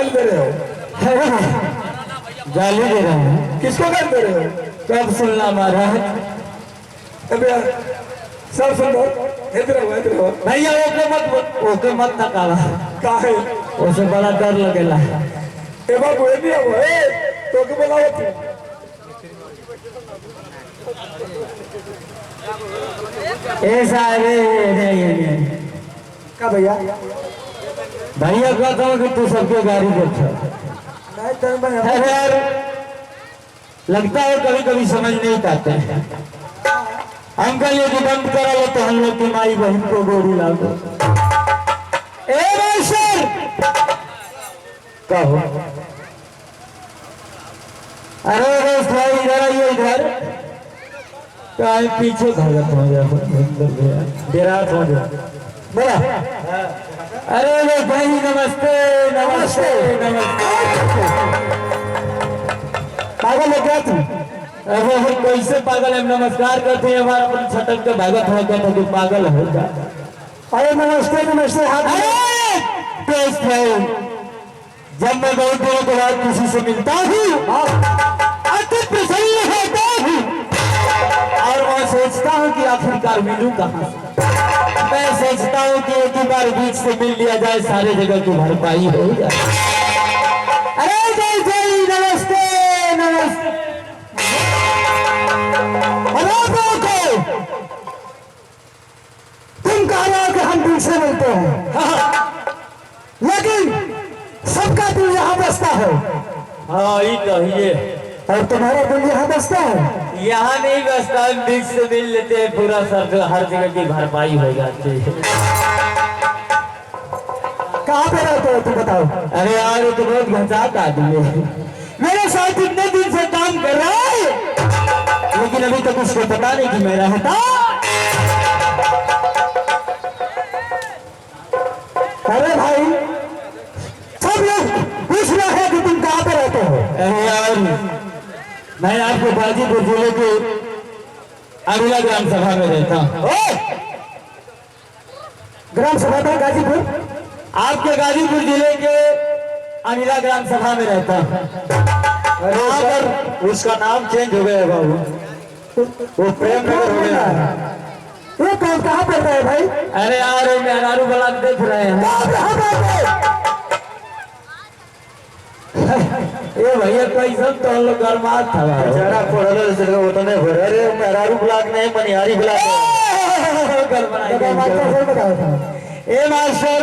गाली दे रहे हो? गाली दे रहे हैं? किसको गाली दे रहे हो? कब सुनना महाराज? अब यार सब सुन लो, इधर हो भैया ओके मत नकारा का है उसे बड़ा डर लगेला। ए बाबू ये नहीं हो ए तो के बोलाओ तू ऐसा है का भैया भैया कहता हूँ कि तू सबके गाड़ी देखो। नहीं तो मैं यार लगता है कभी कभी समझ नहीं पाते हैं। अंकल ये बंद करा लो तो हम लोग की माई बहन को गोरी लागो। ए मास्टर कहो। अरे बस भाई इधर आइए इधर। कहीं पीछे भागत हो गया विराट हो गया बोला। अरे बस भाई नमस्ते नमस्ते नमस्ते। पागल हो क्या तुम? अरे हम कैसे पागल है? नमस्कार करते हैं हमारा अपन छटक के भागत हो गया तो पागल हो जा। अरे नमस्ते नमस्ते हाथ बेस्ट फ्रेंड जब मैं बहुत दिनों के बाद किसी से मिलता हूँ अति प्रसन्न होता हूँ और मैं सोचता हूँ कि आखिरकार मिलूं कहाँ से। मैं सोचता हूँ कि एक ही बार बीच से मिल लिया जाए सारे जगह की भरपाई हो जाए। अरे जय जय नमस्ते नमस्ते। तुम कह रहे हो कि हम दिल से मिलते हैं लेकिन सबका दिल यहाँ बसता है। हाँ ये कहिए। और तुम्हारा दिल यहाँ बसता है? यहाँ नहीं बसता, बीच से मिल लेते हैं पूरा सर हर जगह की भरपाई हो जाती है। कहाँ पे रहते हो तुम बताओ? अरे यार तो बहुत घंसात आदमी है। मेरे साथ इतने दिन से काम कर रहा है लेकिन अभी तक उसको पता नहीं कि मैं रहता। अरे भाई सब लोग पूछ रहे हैं कि तुम कहाँ पे रहते हो? अरे यार मैं आपको गाजीपुर जिले के अगला ग्राम सभा में रहता हूँ। ग्राम सभा में गाजीपुर? आपके गाजीपुर जिले के अनिला ग्राम सभा में रहता हूँ। वहाँ पर उसका नाम चेंज हो गया बाबू, वो प्रेम नगर हो गया है। ये कौन कहाँ पड़ता है भाई? अरे यार मेहरारू ब्लॉक देख रहे हैं। ये भैया कैसा तो हम लोग गरमात था जरा पढ़ल से होता नहीं भर। अरे मेहरारू ब्लॉक नहीं मनिहारी ब्लॉक है। ए मास्टर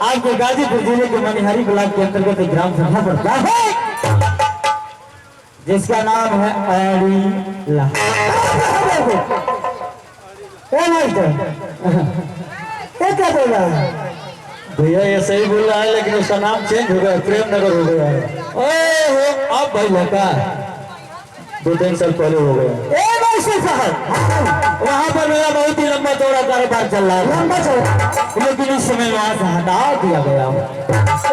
आपके गाजीपुर जिले के मनिहारी ब्लॉक के अंतर्गत एक ग्राम सभा पड़ता है जिसका नाम है अड़ीला। ये क्या बोल रहा है भैया? ये सही बोल रहा है लेकिन उसका नाम चेंज हो गया, प्रेम नगर हो गया है। ओह अब भाई लगा 2-3 साल पहले हो गया। वहाँ पर मेरा बहुत ही लंबा चौड़ा कारोबार चल रहा है, लंबा चौड़ा, लेकिन इस समय वहाँ से हटा दिया गया।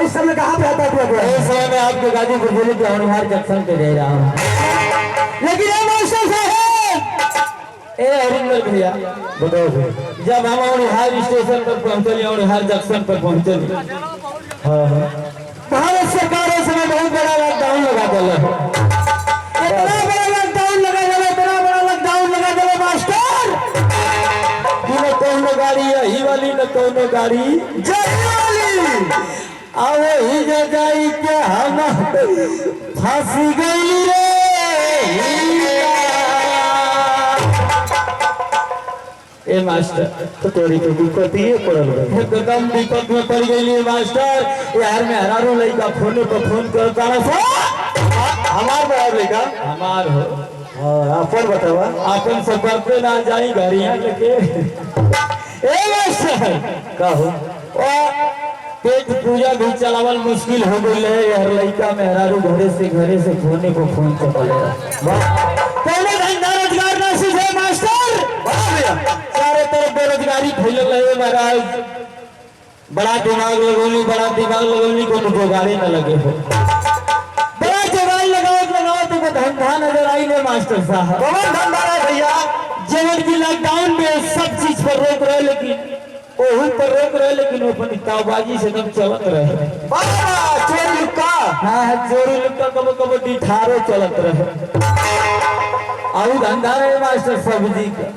इस समय कहाँ पे हटा दिया गया? इस समय मैं आपके गाजीपुर जिले के होनहार जंक्शन पे रह रहा हूँ। लेकिन हरिंदर भैया बताओ जब हम होनहार स्टेशन पर पहुँचे, होनहार जंक्शन पर पहुँचे, भारत सरकार इस समय बहुत बड़ा लॉकडाउन लगा दिया है। इतना बड़ा लॉकडाउन लगा दिया, इतना बड़ा लॉकडाउन लगा दिया मास्टर कि न कोनो गाड़ी यही वाली न कोनो गाड़ी जाने वाली। अब ही जाई के हम फांसी गई रे। ए मास्टर तो तोरी तो दिक्कत ही पड़ल है। एकदम दिक्कत में पड़ गई मास्टर। यार में हरारू लड़का फोन पर फोन करता हमार बड़ा लड़का हमार हो। हाँ अपन बतावा। अपन से करते ना जाई घरिया लेके। ए मास्टर का हो पेट पूजा भी चलावल मुश्किल हो गई है। यार लड़का में हरारू घरे से फोने को फोन चले पहले धंधा रोजगार ना सीखे मास्टर। चारों तरफ बेरोजगारी फैलल है महाराज। बड़ा दिमाग लगोनी को जोगाड़ी न लगे हो। बड़ा जोगाड़ी लगाओ तो धंधा नजर आई ने मास्टर साहब। कौन धंधा है भैया? जीवन की लॉकडाउन में सब चीज पर रोक रहे लेकिन ओहू पर रोक रहे लेकिन वो अपनी तावबाजी से एकदम चलत रहे। बाबा चोरी लुक्का हाँ चोरी लुक्का कबो कबो डिठारो चलत रहे। आउ धंधा रहे मास्टर सब्जी का।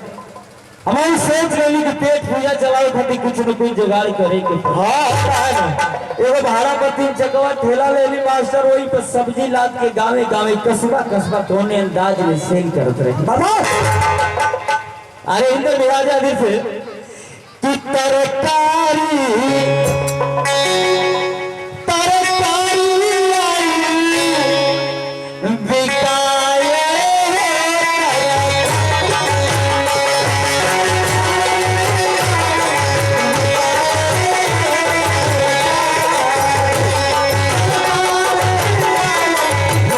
हमारी सोच रही कि पेट पूजा चलावे खातिर कुछ न कुछ जुगाड़ करे के। हाँ है ना एगो भाड़ा पर 3 चकवा ठेला ले ली मास्टर, वही पर सब्जी लाद के गावे गावे कस्बा कस्बा कोने अंदाज में सेल करत रहे। बाबा अरे इधर मिराज आदि से कि तरकारी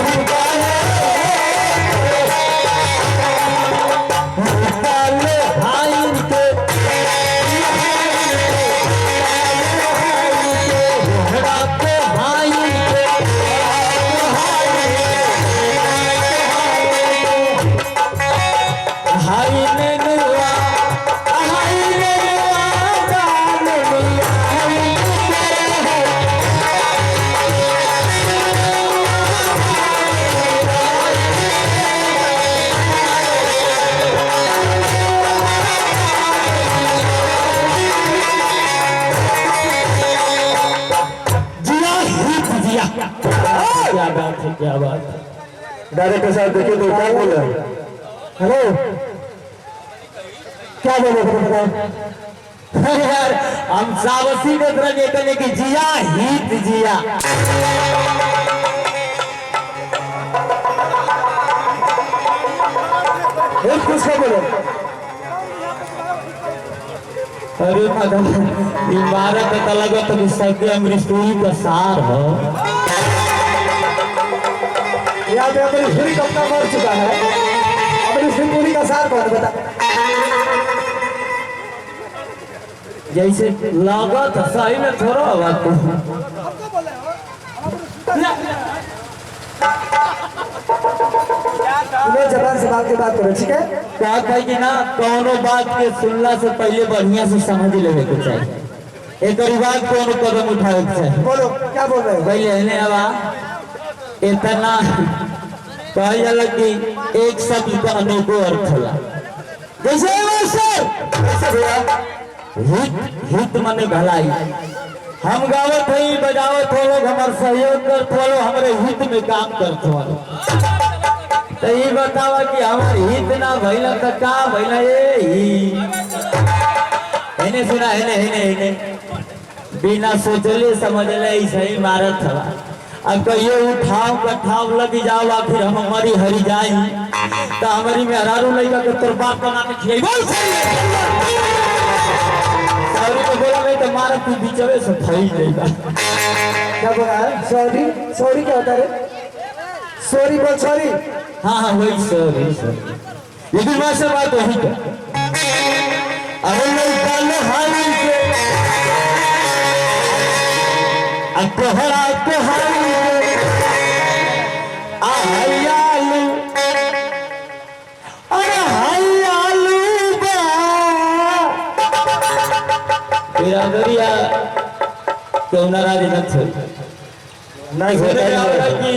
बिकाए क्या बात है, क्या बात है। डायरेक्टर साहब देखिए तो क्या बोल रहे हैं। हेलो क्या बोले बताओ। अरे यार हम सावसी के तरह कहते कि जिया हित जिया। एक कुछ का बोले। अरे मदन इमारत का लगा तो सत्य अमृतपुरी का सार हो। यहाँ पे अपनी पूरी कप्तान मर चुका है। अपनी सिंपुरी का सार कौन बता। जैसे लागत सही में थोड़ा बात जबान से बात करो ठीक है। क्या कहे कि ना कोनो बात के सुनला से पहले बढ़िया से समझ लेवे के चाहिए। एक बात कोनो कदम उठावे के चाहिए। बोलो क्या बोल रहे हो। पहले है आवा इतना कहा जाला कि एक शब्द का अनेकों अर्थ होला। जैसे सर कैसे भैया हित हित माने भलाई। हम गावत हई बजावत हो लोग हमार सहयोग करत हो लोग हमारे हित में काम करत हो। तो ये बतावा कि हमार हित ना भइला त का भइला एने सुना हेने बिना सोचले समझले ऐसे ही मारत हवा। अब कहियो उठाव कठाव लगी जाओ आखिर हम हमारी हरी जाई तो हमारी में हरारू लइका के तोर बाप बना के खियाई बोल सॉरी तो बोला नहीं तो मारा तू बीचवे से फैल जाएगा। क्या बोला है। सॉरी सॉरी क्या होता है। सॉरी बोल सॉरी। हाँ वही सॉरी लेकिन मास्टर बात वही का अरे लइका हाली के अकोहरा को हाली आयालू अरे हायालू बा बिरादरिया क्यों नाराज न थे नहीं होता कि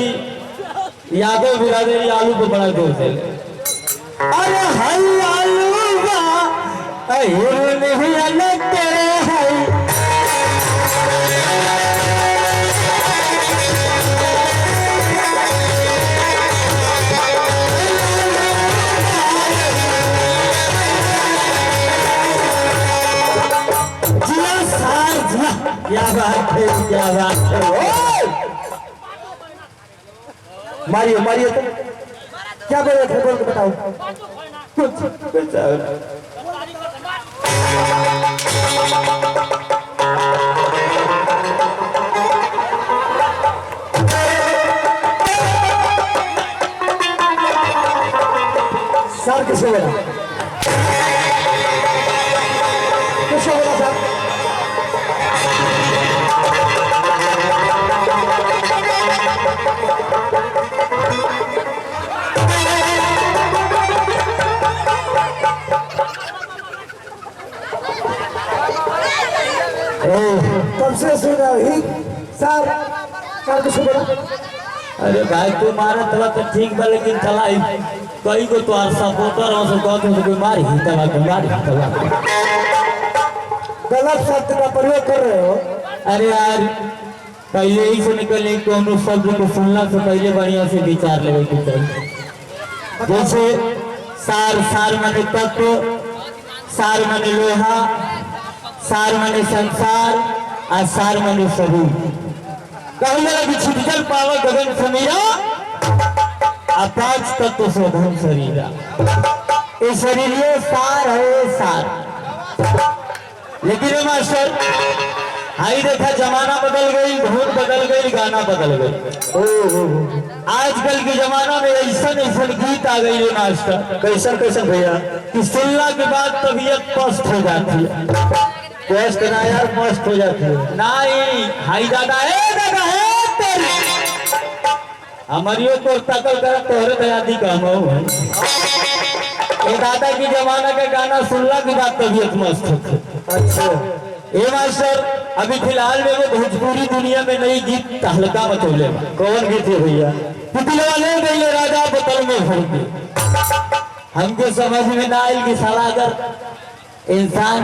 यादव बिरादरी आलू को बड़ा जोर से अरे हाय आलू बा नहीं अलग तेरे है क्या बात है, क्या बात है। मारियो मारियो तो क्या बोल रहे थे बोल के बताओ। सर किसे बोला किसे बोला सर। कब से सुन रहा ही सर कर कुछ बोला। अरे भाई तू मारा तला तो ठीक बा लेकिन चला कई को तो सपोर्टर हो सको तो कोई मार ही तला गलत शब्द का प्रयोग कर रहे हो। अरे यार पहले ही से निकलने कोनो शब्द को सुनना से पहले बढ़िया से विचार लेवे के चाहिए। जैसे सार सार माने तत्व, सार माने लोहा, सार माने संसार और सार माने स्वरूप। कहने लगी छिटकल पावा गगन समीरा और पांच तत्व से धन शरीरा। ये शरीर ये सार है सार। लेकिन ये मास्टर हाई देखा जमाना बदल गई, धुन बदल गई, गाना बदल गई। आजकल के जमाना में ऐसा ऐसा गीत आ गई है मास्टर। कैसन कैसन भैया कि सुनने के बाद तबीयत पस्त हो जाती है। पस्त ना यार मस्त हो जाती है। नहीं हाई दादा है तेरी हमारियों को तकल कर तोहरे दयादी काम हो। ये दादा की जमाना का गाना सुनने के बाद तबीयत मस्त होती। अच्छा ये मास्टर अभी फिलहाल में वो भोजपुरी दुनिया में नई गीत हल्का मचौले। कौन गीत है भैया? पिछले ले गई राजा बोतल में भर के। हमको समझ में ना आई कि साला अगर इंसान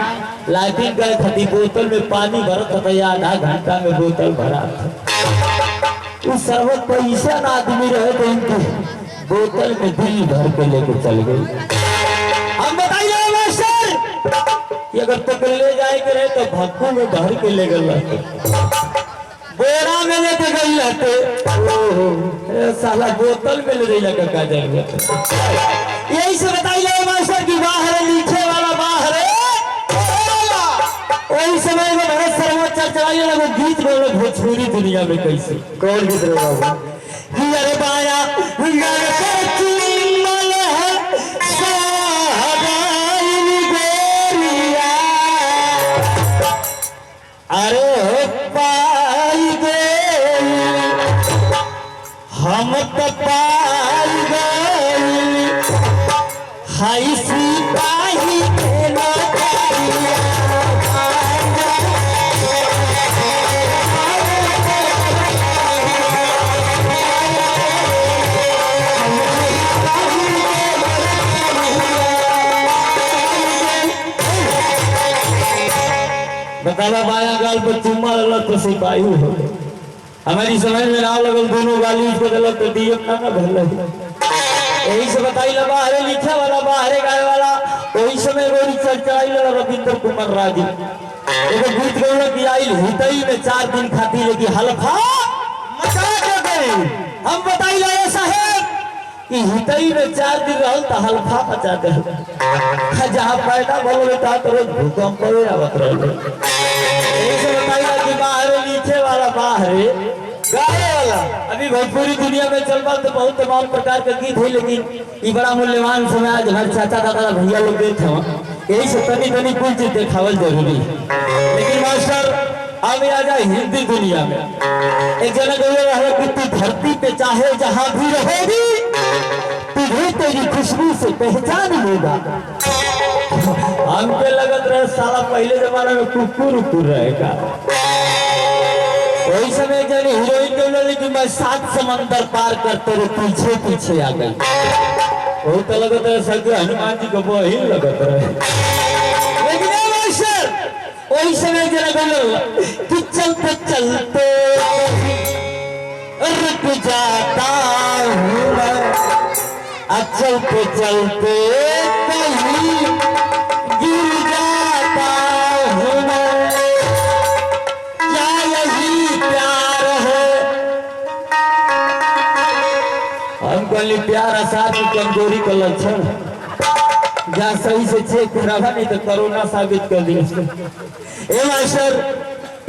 लाइटिंग करे खती बोतल में पानी भरत था या आधा घंटा में बोतल भरा था। उस सर्वत पैसा ना आदमी रहे तो इनकी बोतल में दिल भर के लेके चल गई। हम बताइए मास्टर कि अगर तो ले जाए के रहे तो भक्कू में भर के ले गए बोरा में लेके गई रहते। साला बोतल में ले जाकर का जाएंगे। यही से बताइए मास्टर की बाहर लिखे वाला बाहर वही समय में बहुत सर्वोच्च चलाइए ना वो गीत बोलो भोजपुरी दुनिया में कैसे। कौन गीत रे बाबू? अरे बाया अरे पाई गए हम तो पाई गए हाई सिपाही के नौकरिया। बतावा बाया गाल पर चुम्मा लगल तो सिपाही हो। हमारी समझ में ना लगल दोनों गाली को गलत तो दिए ना भर लगे। यही से बताई ला बाहरे लिखे वाला बाहरे गाय वाला वही समय गोरी चर्चाई ला रविंद्र कुमार राजी एगो गीत गौल की आई हितई में 4 दिन खाती लेकिन हल्फा मचा के गए। हम बताई ला साहेब कि हितई में 4 दिन रहल तो हल्फा मचा दे। जहाँ पैदा भले था तो भूकंप आवत रहे। ऐसे बताइए कि बाहर लिखे वाला बाहर गाने वाला अभी भोजपुरी दुनिया में चल तो बहुत तमाम प्रकार के गीत है लेकिन ये बड़ा मूल्यवान समय आज हमारे चाचा दादा भैया लोग देते हैं। यही से तनी तनी कुछ चीज दिखावल जरूरी है। लेकिन मास्टर अब आ जाए हिंदी दुनिया में एक जना रहे कि तू धरती पे चाहे जहां भी रहेगी तुझे तेरी खुशबू से पहचान होगा। हमके लगत रहे साला पहले जमाने में कुकुर उकुर रहेगा। वही समय जनी हीरोइन बोले लेकिन मैं 7 समंदर पार करते रहे पीछे पीछे आ गई। वो तो लगत रहे सगे हनुमान जी को वही लगत रहे। लेकिन वही समय जना बोले कि चलते चलते रुक जाता हूँ चलते चलते कहीं गिर जाता हूँ मैं। क्या यही प्यार है? हम कहली प्यार आसार की कमजोरी का लक्षण जहाँ सही से चेक रहा नहीं तो कोरोना साबित कर दी। ए मास्टर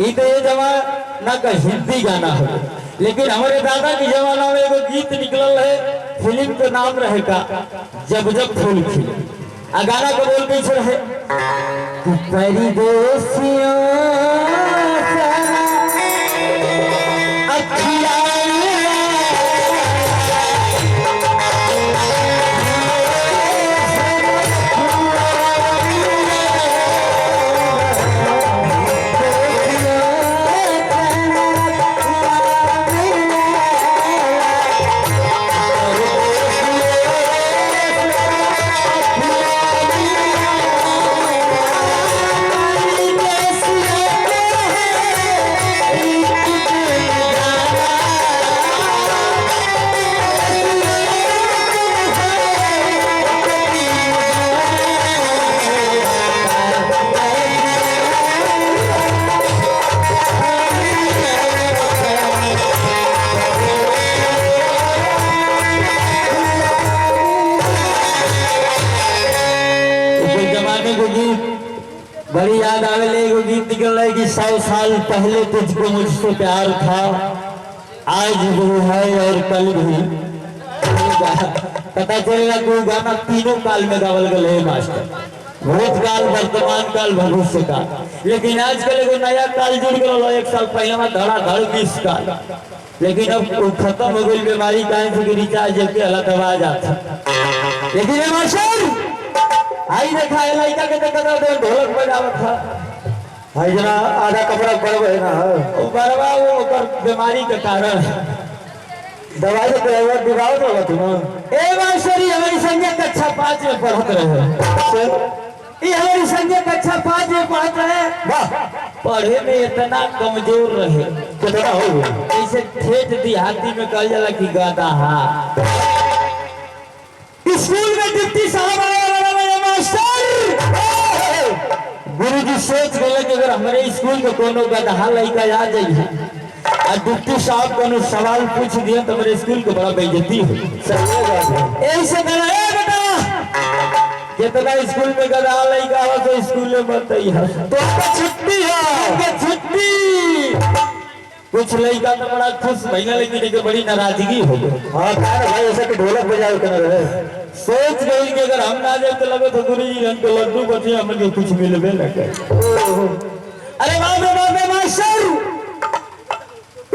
ये जमाना का हिंदी गाना हो लेकिन हमारे दादा के जमाना में एगो गीत निकल है फिल्म का नाम रहेगा जब जब फूल खिले। गाना को बोल कैसे रहे कि परदेसियों गीत बड़ी याद आवे ले। एगो गीत निकल रहा है कि 100 साल पहले तुझको मुझसे प्यार था, आज भी है और कल भी। पता चलेगा कि वो गाना तीनों काल में गावल गए है मास्टर, भूतकाल, वर्तमान काल, भविष्य काल। लेकिन आजकल एगो नया काल जुड़ गया, 1 साल पहले धड़ाधड़ 20 काल। लेकिन अब वो खत्म हो गई बीमारी काहे से कि रिचार्ज जबकि हालत आवाज आता। लेकिन ये मास्टर आई देखा है लड़का के देखा था ढोलक बजावत था। भाई जना आधा कपड़ा पड़ब है ना, वो बरवा वो ओकर बीमारी के कारण दवाई तो दिखाओ तो तुम। ए मास्टर हमारी संजय कक्षा 5 में पढ़त रहे। ये हमारी संजय कक्षा 5 में पढ़त रहे। वाह, पढ़े में इतना कमजोर रहे कितना हो गया? जैसे ठेठ देहाती में कह जाला कि गादा। हाँ, स्कूल में डिप्टी साहब आया मास्टर। गुरुजी सोच गए कि अगर हमारे स्कूल में कोनो गधा लड़का आ जाइए और डिप्टी साहब कोनो सवाल पूछ दिए तो मेरे स्कूल को बड़ा बेइज्जती हो। ऐसे कहना है बेटा जितना स्कूल में गधा लड़का हो तो स्कूल में मत आइए, तो छुट्टी है, छुट्टी। कुछ लड़का तो बड़ा खुश महीना, लेकिन एक बड़ी नाराजगी हो गई। हाँ भाई ऐसा तो ढोलक बजाओ कर रहे। सोच गई कि अगर हम ना जाए तो लगे तो गुरुजी हमको लड्डू बचे, हमें कुछ मिलवे न करे। अरे बाप रे मास्टर,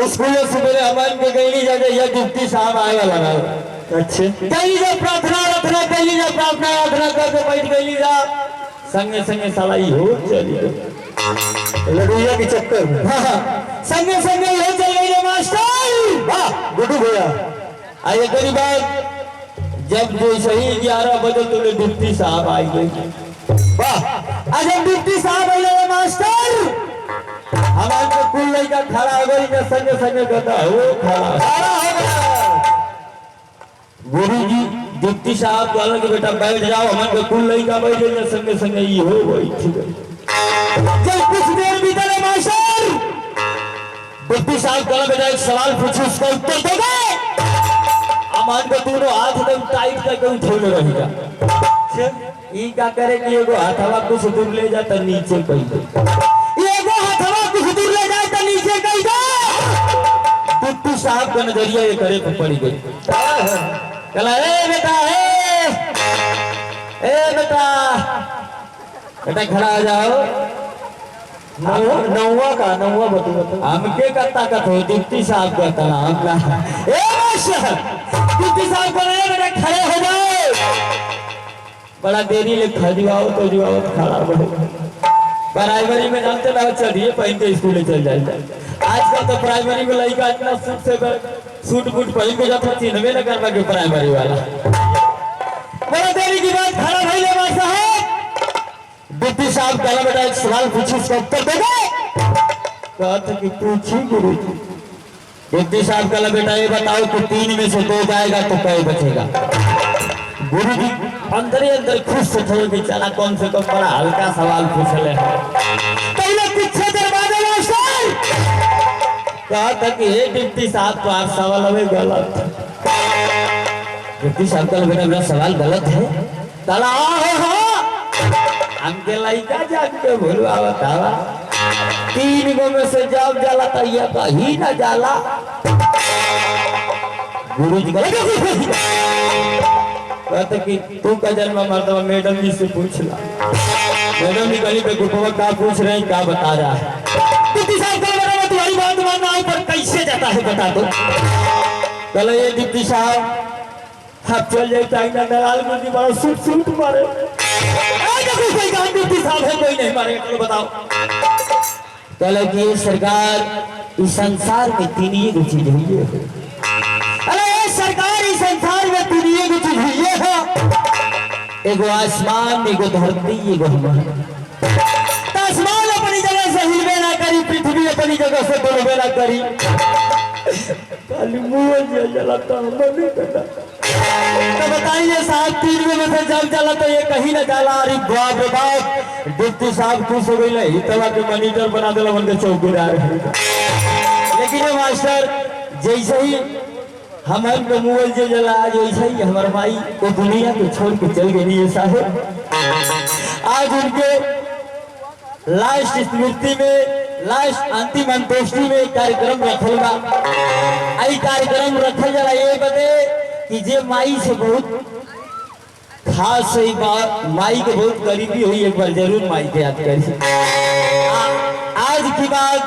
स्कूल से मेरे हमारे के गई नहीं जाते, यह डिप्टी साहब आए वाला रहा। अच्छे कहीं जा प्रार्थना रखना, कहीं जा प्रार्थना रखना करके बैठ गई जा संगे संगे साला ही हो चली गई लड़ुइया के चक्कर में। हाँ, संगे संगे हो चल गई मास्टर। वाह गुड्डू भैया, आइए करी बात जब जो सही 11 बजे तो डिप्टी साहब आई गई। वाह, आज हम डिप्टी साहब आए मास्टर। हमारे को कुल लड़का खड़ा हो गई, संगे संगे कहता हो खड़ा हो गया। गुरुजी डिप्टी साहब कहला कि बेटा बैठ जाओ, हमारे को कुल लड़का बैठ गई, संगे संगे ये हो गई। ठीक है, जब कुछ देर बीते मास्टर, डिप्टी साहब कहला बेटा एक सवाल पूछो, उसका उत्तर दोगे। अमान को दोनों हाथ एकदम टाइट करके उठे रहेगा। ई क्या करे कि एगो हाथवा कुछ दूर ले जाता नीचे कही दे, एगो हाथवा कुछ दूर ले जाए तो नीचे कही दे। डिप्टी साहब का नजरिया ये करे पर पड़ी गई। कहला ए बेटा, ए बेटा, बेटा खड़ा हो जाओ। नौवा का नौवा बतू हमके का ताकत हो, डिप्टी साहब का तनाव का। ए मास्टर, डिप्टी साहब को बेटा खड़े हो जाओ। बड़ा देरी ले खजुआओ तो जुआओ खड़ा बढ़े। प्राइमरी में जानते ना चलिए पहन के स्कूल चल जाए। आजकल तो प्राइमरी में लड़का इतना सूट बूट पहन के जाता, चिन्हवे न करवा के प्राइमरी वाला। बड़ा देरी की बात खड़ा भाई ले साहब। डिप्टी साहब कहला बेटा एक सवाल पूछी, उसका उत्तर दोगे। कहते कि पूछी गुरुजी। डिप्टी साहब कहला बेटा ये बताओ कि 3 में से 2 जाएगा तो कै बचेगा। गुरुजी अंदर ही अंदर खुश थे कि चला कौन से कम बड़ा हल्का सवाल पूछ ले। पहले पीछे दरवाजे मास्टर कहा था कि हे डिप्टी साहब तो आप सवाल हमें गलत। डिप्टी साहब कहला बेटा मेरा सवाल गलत है। कहला हाँ, हमके लड़का जाग के भूलवा बतावा 3 गो में से जब जाला तो ये कहीं ना जाला। गुरुजी कहते कि तू का जन्म मर्दवा मैडम जी से पूछ ला। मैडम जी गली पे गुरुवा क्या पूछ रहे हैं, क्या बता रहा है। डिप्टी साहब कहला तुम्हारी बात मानना है पर कैसे जाता है बता दो। कहला ये डिप्टी साहब आप चल जाए चाइना दलाल मुझे बड़ा सूट मारे। कोई काम डिप्टी साहब है कोई नहीं मारेगा, चलो बताओ। कहला कि ये सरकार इस संसार में 3 ही चीज हुई है। अरे सरकार इस संसार में 3 ही चीज हुई है, एगो आसमान, एगो धरती, एगो हवा। आसमान अपनी जगह से हिलवे ना करी, पृथ्वी अपनी जगह से डुलवे ना करी। खाली मुंह जलाता मन करता। तो बताइए साहब 3 में से जब जाला तो ये कहीं ना जाला। अरे बाप रे बाप, डिप्टी साहब खुश हो गई इतना के मॉनिटर बना देला बन के चौकीदार। लेकिन मास्टर जैसे ही हमारे मोबाइल जो जला आज वैसे ही हमारे भाई को दुनिया को छोड़ के चल गई है साहब। आज उनके लास्ट स्मृति में लास्ट अंतिम अंत्येष्टि में कार्यक्रम रखल बा। आई कार्यक्रम रखल जला ये बते कि जे माई से बहुत खास सही बात, माई के बहुत करीबी हुई, एक बार जरूर माई के याद करी। आज की बात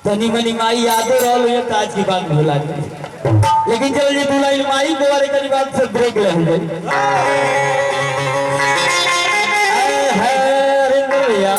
तनी मनी माई यादो रहल हुई, आज की बात भूला गई, लेकिन चल जी दूल्हा माई को वाले करी बात से ब्रेक ले भैया।